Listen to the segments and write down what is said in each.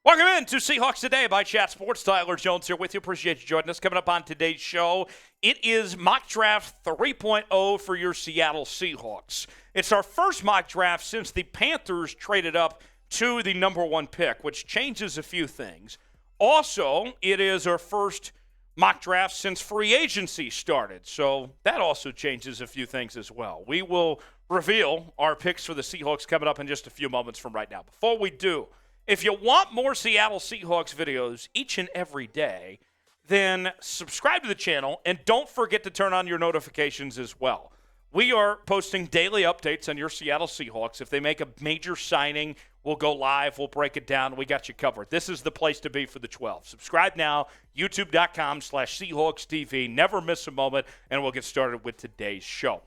Welcome in to Seahawks Today by Chat Sports. Tyler Jones here with you. Appreciate you joining us. Coming up on today's show, it is Mock Draft 3.0 for your Seattle Seahawks. It's our first mock draft since the Panthers traded up to the number one pick, which changes a few things. Also, it is our first mock draft since free agency started, so that also changes a few things as well. We will reveal our picks for the Seahawks coming up in just a few moments from right now. Before we do, if you want more Seattle Seahawks videos each and every day, then subscribe to the channel and don't forget to turn on your notifications as well. We are posting daily updates on your Seattle Seahawks. If they make a major signing, we'll go live, we'll break it down, we got you covered. This is the place to be for the 12. Subscribe now, youtube.com/SeahawksTV. Never miss a moment, and we'll get started with today's show.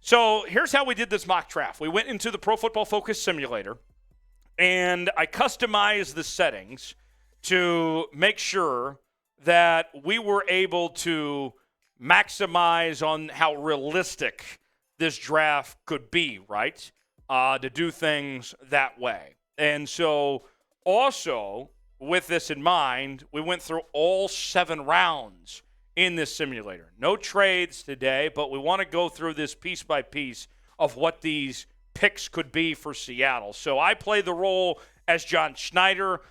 So here's how we did this mock draft. We went into the Pro Football Focus simulator, and I customized the settings to make sure that we were able to maximize on how realistic this draft could be, right? To do things that way. And so also, with this in mind, we went through all 7 rounds in this simulator. No trades today, but we want to go through this piece by piece of what these picks could be for Seattle. So I play the role as John Schneider.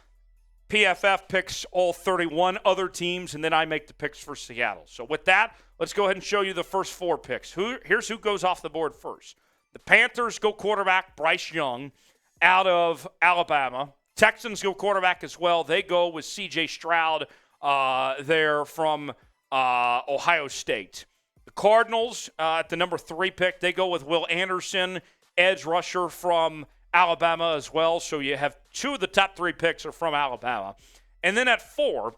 PFF picks all 31 other teams, and then I make the picks for Seattle. So with that, let's go ahead and show you the first 4 picks. Here's who goes off the board first. The Panthers go quarterback Bryce Young out of Alabama. Texans go quarterback as well. They go with C.J. Stroud there from Ohio State. The Cardinals at the number 3 pick, they go with Will Anderson, edge rusher from Alabama as well. So you have 2 of the top 3 picks are from Alabama. And then at 4,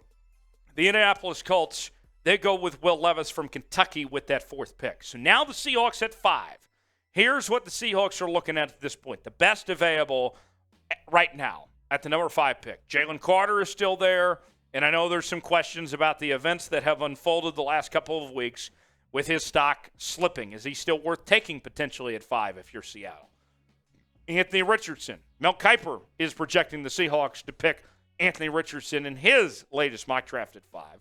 the Indianapolis Colts, they go with Will Levis from Kentucky with that 4th pick. So now the Seahawks at 5. Here's what the Seahawks are looking at this point. The best available right now at the number 5 pick. Jalen Carter is still there, and I know there's some questions about the events that have unfolded the last couple of weeks with his stock slipping. Is he still worth taking potentially at 5 if you're Seattle? Anthony Richardson. Mel Kiper is projecting the Seahawks to pick Anthony Richardson in his latest mock draft at 5.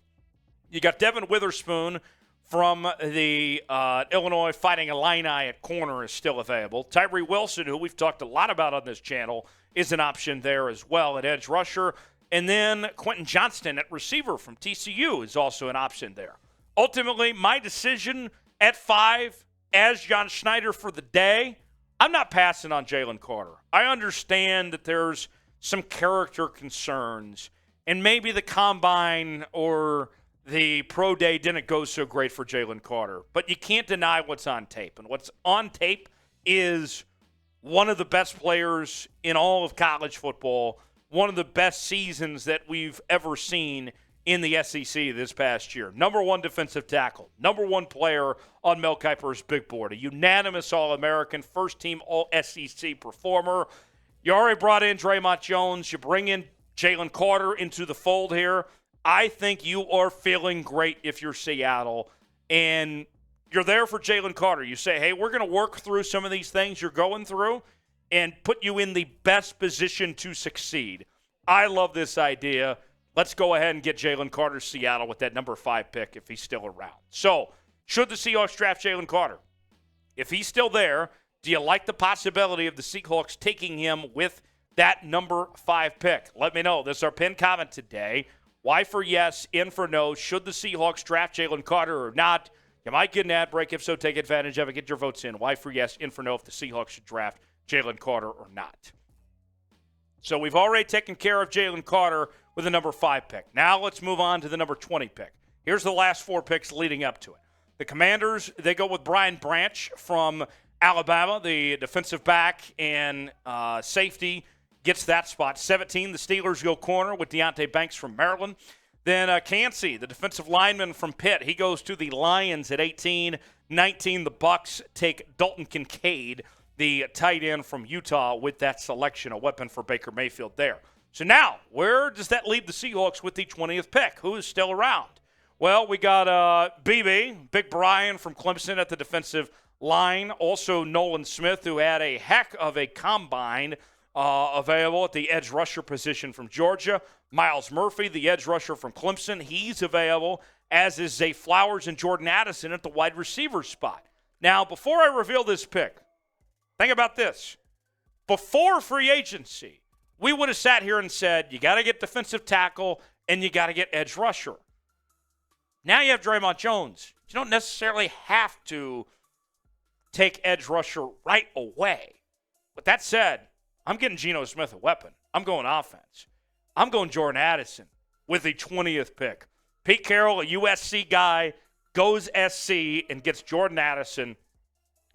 You got Devin Witherspoon from the Illinois Fighting Illini at corner is still available. Tyree Wilson, who we've talked a lot about on this channel, is an option there as well at edge rusher. And then Quentin Johnston at receiver from TCU is also an option there. Ultimately, my decision at 5 as John Schneider for the day, I'm not passing on Jalen Carter. I understand that there's some character concerns, and maybe the combine or the pro day didn't go so great for Jalen Carter. But you can't deny what's on tape. And what's on tape is one of the best players in all of college football, one of the best seasons that we've ever seen in the SEC this past year. Number 1 defensive tackle, number 1 player on Mel Kiper's big board, a unanimous All-American, first-team All-SEC performer. You already brought in Dre'Mont Jones. You bring in Jalen Carter into the fold here. I think you are feeling great if you're Seattle, and you're there for Jalen Carter. You say, hey, we're going to work through some of these things you're going through and put you in the best position to succeed. I love this idea. Let's go ahead and get Jalen Carter to Seattle with that number 5 pick if he's still around. So, should the Seahawks draft Jalen Carter? If he's still there, do you like the possibility of the Seahawks taking him with that number 5 pick? Let me know. This is our pinned comment today. Y for yes, N for no. Should the Seahawks draft Jalen Carter or not? You might get an ad break. If so, take advantage of it. Get your votes in. Y for yes, N for no if the Seahawks should draft Jalen Carter or not. So we've already taken care of Jalen Carter with the number 5 pick. Now let's move on to the number 20 pick. Here's the last 4 picks leading up to it. The Commanders, they go with Brian Branch from Alabama, the defensive back and safety. Gets that spot. 17, the Steelers go corner with Deonte Banks from Maryland. Then Cansey, the defensive lineman from Pitt, he goes to the Lions at 18. 19, the Bucs take Dalton Kincaid, the tight end from Utah, with that selection, a weapon for Baker Mayfield there. So now, where does that leave the Seahawks with the 20th pick? Who is still around? Well, we got BB, Big Brian from Clemson at the defensive line. Also Nolan Smith, who had a heck of a combine available at the edge rusher position from Georgia. Miles Murphy, the edge rusher from Clemson, he's available, as is Zay Flowers and Jordan Addison at the wide receiver spot. Now, before I reveal this pick, think about this. Before free agency, we would have sat here and said, you got to get defensive tackle and you got to get edge rusher. Now you have Dre'Mont Jones. You don't necessarily have to take edge rusher right away. With that said, I'm getting Geno Smith a weapon. I'm going offense. I'm going Jordan Addison with the 20th pick. Pete Carroll, a USC guy, goes SC and gets Jordan Addison,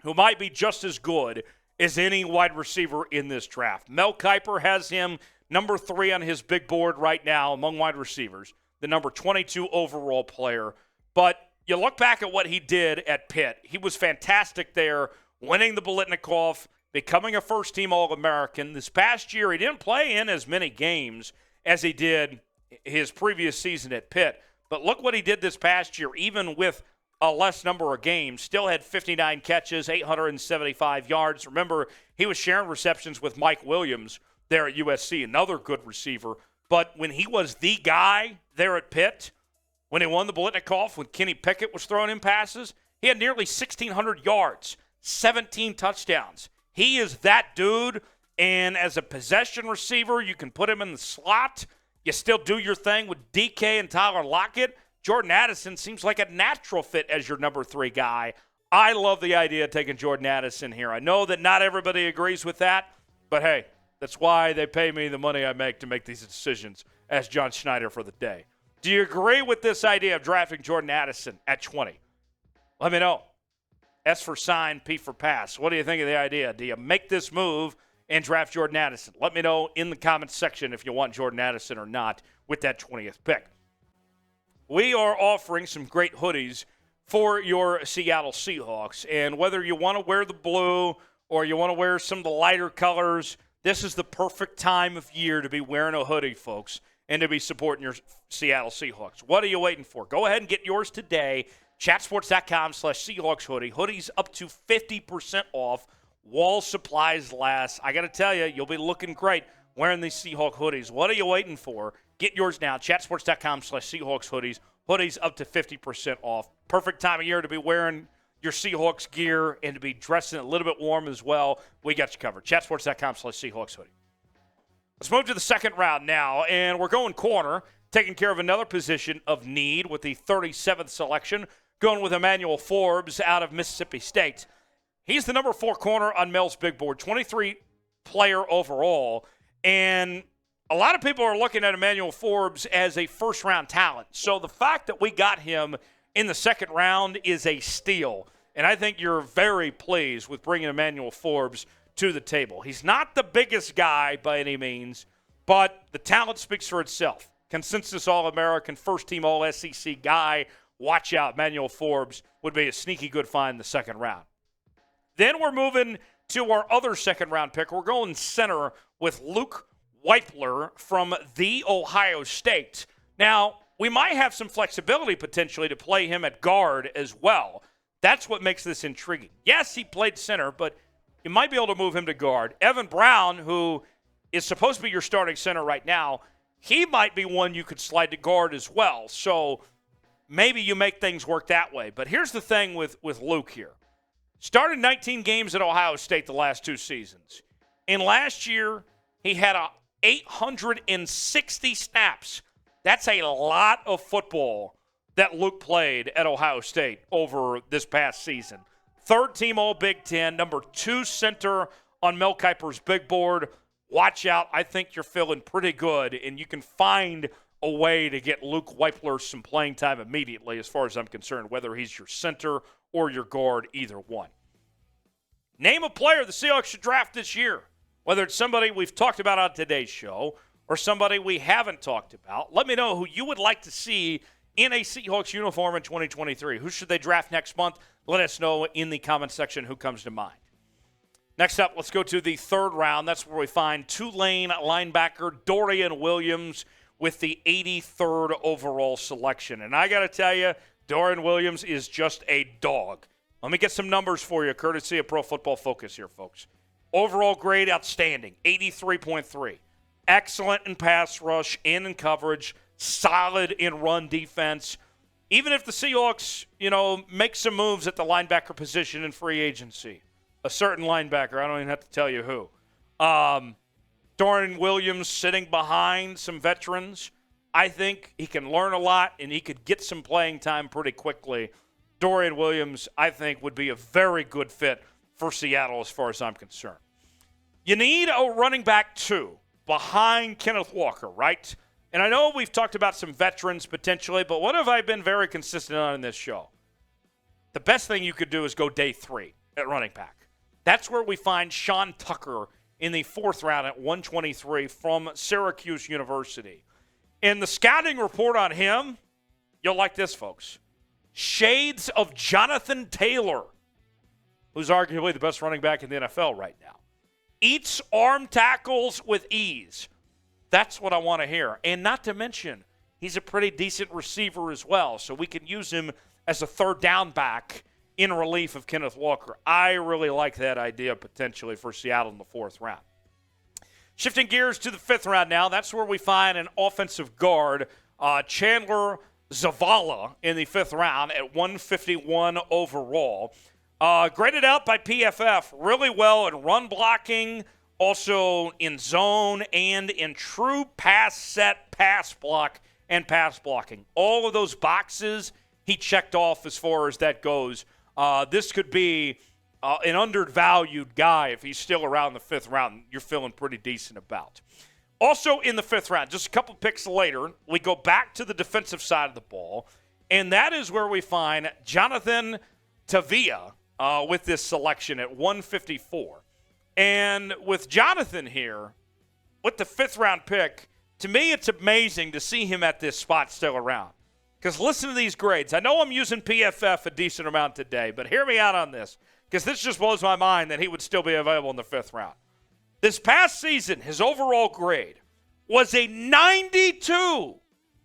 who might be just as good as any wide receiver in this draft. Mel Kiper has him number 3 on his big board right now among wide receivers, the number 22 overall player. But you look back at what he did at Pitt. He was fantastic there, winning the Biletnikoff, becoming a first-team All-American. This past year, he didn't play in as many games as he did his previous season at Pitt. But look what he did this past year, even with a less number of games. Still had 59 catches, 875 yards. Remember, he was sharing receptions with Mike Williams there at USC, another good receiver. But when he was the guy there at Pitt, when he won the Biletnikoff, when Kenny Pickett was throwing him passes, he had nearly 1,600 yards, 17 touchdowns. He is that dude, and as a possession receiver, you can put him in the slot. You still do your thing with DK and Tyler Lockett. Jordan Addison seems like a natural fit as your number 3 guy. I love the idea of taking Jordan Addison here. I know that not everybody agrees with that, but hey, that's why they pay me the money I make to make these decisions as John Schneider for the day. Do you agree with this idea of drafting Jordan Addison at 20? Let me know. S for sign, P for pass. What do you think of the idea? Do you make this move and draft Jordan Addison? Let me know in the comments section if you want Jordan Addison or not with that 20th pick. We are offering some great hoodies for your Seattle Seahawks, and whether you want to wear the blue or you want to wear some of the lighter colors, this is the perfect time of year to be wearing a hoodie, folks, and to be supporting your Seattle Seahawks. What are you waiting for? Go ahead and get yours today. Chatsports.com/Seahawks hoodie. Hoodies up to 50% off. Wall supplies last. I got to tell you, you'll be looking great wearing these Seahawk hoodies. What are you waiting for? Get yours now. Chatsports.com/Seahawks hoodies. Hoodies up to 50% off. Perfect time of year to be wearing your Seahawks gear and to be dressing a little bit warm as well. We got you covered. Chatsports.com/Seahawks hoodie. Let's move to the second round now, and we're going corner, taking care of another position of need with the 37th selection, going with Emmanuel Forbes out of Mississippi State. He's the number 4 corner on Mel's big board, 23-player overall, and a lot of people are looking at Emmanuel Forbes as a first-round talent. So the fact that we got him in the second round is a steal, and I think you're very pleased with bringing Emmanuel Forbes to the table. He's not the biggest guy by any means, but the talent speaks for itself. Consensus All-American, first-team All-SEC guy. Watch out, Emmanuel Forbes would be a sneaky good find in the second round. Then we're moving to our other second-round pick. We're going center with Luke Weipler from The Ohio State. Now, we might have some flexibility potentially to play him at guard as well. That's what makes this intriguing. Yes, he played center, but you might be able to move him to guard. Evan Brown, who is supposed to be your starting center right now, he might be one you could slide to guard as well. So maybe you make things work that way. But here's the thing with Luke here. Started 19 games at Ohio State the last 2 seasons. And last year, he had 860 snaps. That's a lot of football that Luke played at Ohio State over this past season. Third-team All-Big Ten, number 2 center on Mel Kiper's big board. Watch out. I think you're feeling pretty good, and you can find a way to get Luke Weipler some playing time immediately as far as I'm concerned, whether he's your center or your guard, either one. Name a player the Seahawks should draft this year, whether it's somebody we've talked about on today's show or somebody we haven't talked about. Let me know who you would like to see in a Seahawks uniform in 2023. Who should they draft next month? Let us know in the comment section who comes to mind. Next up, let's go to the third round. That's where we find Tulane linebacker Dorian Williams with the 83rd overall selection. And I got to tell you, Dorian Williams is just a dog. Let me get some numbers for you, courtesy of Pro Football Focus here, folks. Overall grade, outstanding, 83.3. Excellent in pass rush and in coverage, solid in run defense. Even if the Seahawks, make some moves at the linebacker position in free agency, a certain linebacker, I don't even have to tell you who. Dorian Williams sitting behind some veterans. I think he can learn a lot and he could get some playing time pretty quickly. Dorian Williams, I think, would be a very good fit for Seattle as far as I'm concerned. You need a running back, too, behind Kenneth Walker, right? And I know we've talked about some veterans potentially, but what have I been very consistent on in this show? The best thing you could do is go day 3 at running back. That's where we find Sean Tucker in the 4th round at 123 from Syracuse University. And the scouting report on him, you'll like this, folks. Shades of Jonathan Taylor, who's arguably the best running back in the NFL right now. Eats arm tackles with ease. That's what I want to hear. And not to mention, he's a pretty decent receiver as well, so we can use him as a third down back in relief of Kenneth Walker. I really like that idea potentially for Seattle in the 4th round. Shifting gears to the 5th round now, that's where we find an offensive guard, Chandler Zavala, in the 5th round at 151 overall. Graded out by PFF really well in run blocking, also in zone and in true pass set, pass block, and pass blocking. All of those boxes he checked off as far as that goes. This could be an undervalued guy if he's still around the 5th round. You're feeling pretty decent about. Also in the 5th round, just a couple picks later, we go back to the defensive side of the ball, and that is where we find Jonathan Tavia with this selection at 154. And with Jonathan here, with the 5th round pick, to me it's amazing to see him at this spot still around. Because listen to these grades. I know I'm using PFF a decent amount today, but hear me out on this, because this just blows my mind that he would still be available in the 5th round. This past season, his overall grade was a 92.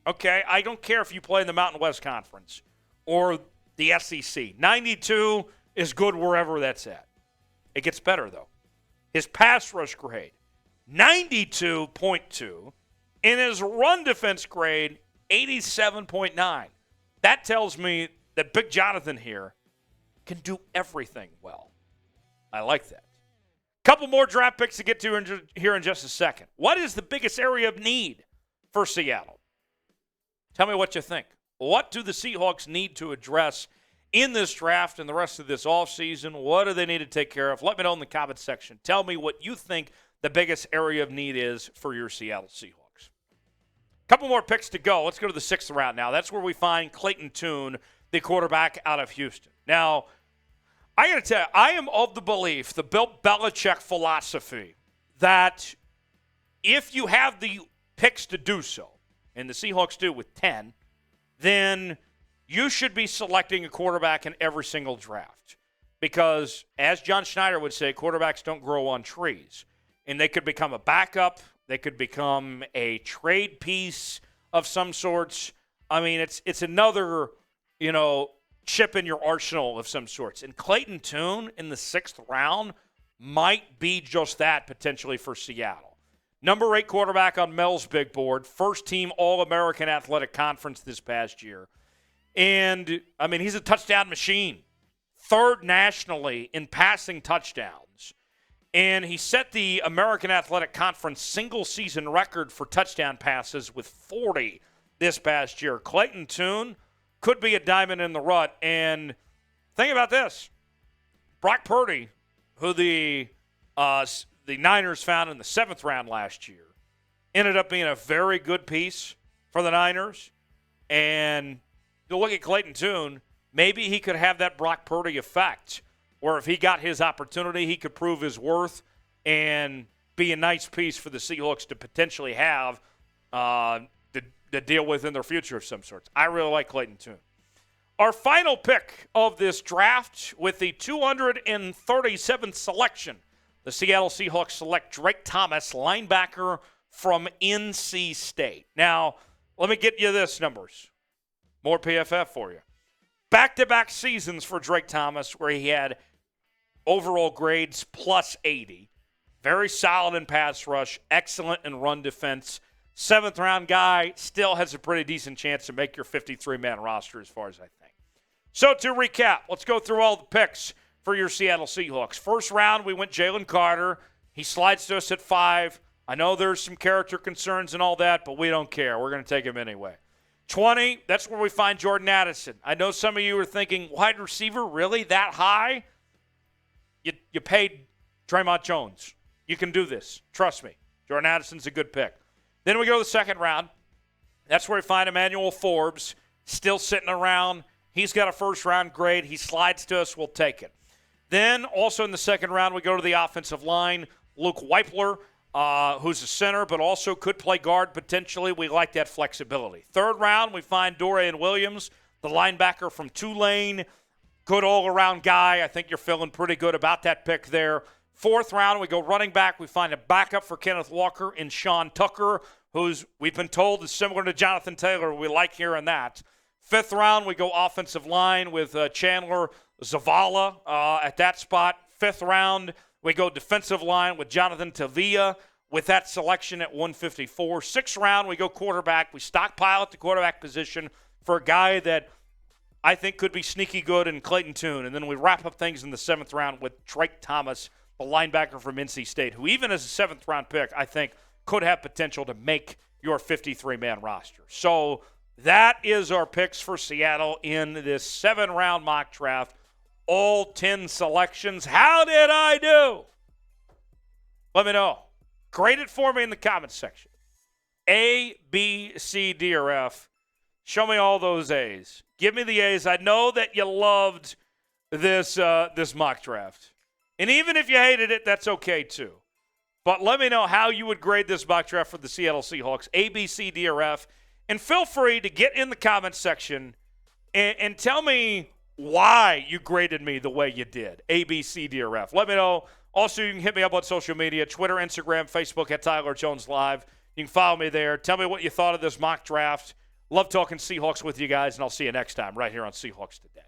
Okay, I don't care if you play in the Mountain West Conference or the SEC. 92 is good wherever that's at. It gets better, though. His pass rush grade, 92.2. And his run defense grade, 87.9. That tells me that Big Jonathan here can do everything well. I like that. Couple more draft picks to get to here in just a second. What is the biggest area of need for Seattle? Tell me what you think. What do the Seahawks need to address in this draft and the rest of this offseason? What do they need to take care of? Let me know in the comments section. Tell me what you think the biggest area of need is for your Seattle Seahawks. Couple more picks to go. Let's go to the 6th round now. That's where we find Clayton Tune, the quarterback out of Houston. Now, I got to tell you, I am of the belief, the Bill Belichick philosophy, that if you have the picks to do so, and the Seahawks do with 10, then you should be selecting a quarterback in every single draft. Because, as John Schneider would say, quarterbacks don't grow on trees. And they could become a backup. They could become a trade piece of some sorts. I mean, it's another, chip in your arsenal of some sorts. And Clayton Tune in the 6th round might be just that potentially for Seattle. Number 8 quarterback on Mel's big board. First team All-American Athletic Conference this past year. And, I mean, he's a touchdown machine. 3rd nationally in passing touchdowns. And he set the American Athletic Conference single-season record for touchdown passes with 40 this past year. Clayton Tune could be a diamond in the rut. And think about this. Brock Purdy, who the Niners found in the 7th round last year, ended up being a very good piece for the Niners. And you look at Clayton Tune, maybe he could have that Brock Purdy effect, where if he got his opportunity, he could prove his worth and be a nice piece for the Seahawks to potentially have to deal with in their future of some sorts. I really like Clayton Tune. Our final pick of this draft with the 237th selection, the Seattle Seahawks select Drake Thomas, linebacker from NC State. Now, let me get you this numbers. More PFF for you. Back-to-back seasons for Drake Thomas where he had overall grades plus 80. Very solid in pass rush, excellent in run defense. 7th-round guy, still has a pretty decent chance to make your 53-man roster as far as I think. So to recap, let's go through all the picks for your Seattle Seahawks. First round, we went Jalen Carter. He slides to us at 5. I know there's some character concerns and all that, but we don't care. We're going to take him anyway. 20, that's where we find Jordan Addison. I know some of you are thinking, wide receiver, really that high? You paid Dre'Mont Jones. You can do this. Trust me. Jordan Addison's a good pick. Then we go to the 2nd round. That's where we find Emmanuel Forbes, still sitting around. He's got a first-round grade. He slides to us. We'll take it. Then, also in the 2nd round, we go to the offensive line. Luke Weipler, who's a center, but also could play guard potentially. We like that flexibility. 3rd round, we find Dorian Williams, the linebacker from Tulane. Good all-around guy. I think you're feeling pretty good about that pick there. 4th round, we go running back. We find a backup for Kenneth Walker in Sean Tucker, who's we've been told is similar to Jonathan Taylor. We like hearing that. 5th round, we go offensive line with Chandler Zavala at that spot. 5th round, we go defensive line with Jonathan Tavia with that selection at 154. 6th round, we go quarterback. We stockpile at the quarterback position for a guy that I think could be sneaky good in Clayton Tune. And then we wrap up things in the 7th round with Drake Thomas, the linebacker from NC State, who even as a 7th-round pick, I think could have potential to make your 53-man roster. So that is our picks for Seattle in this 7-round mock draft. All 10 selections. How did I do? Let me know. Grade it for me in the comments section. A, B, C, D, or F. Show me all those A's. Give me the A's. I know that you loved this mock draft. And even if you hated it, that's okay too. But let me know how you would grade this mock draft for the Seattle Seahawks, A, B, C, D, or F. And feel free to get in the comments section and tell me why you graded me the way you did, A, B, C, D, or F. Let me know. Also, you can hit me up on social media, Twitter, Instagram, Facebook, at Tyler Jones Live. You can follow me there. Tell me what you thought of this mock draft. Love talking Seahawks with you guys, and I'll see you next time right here on Seahawks Today.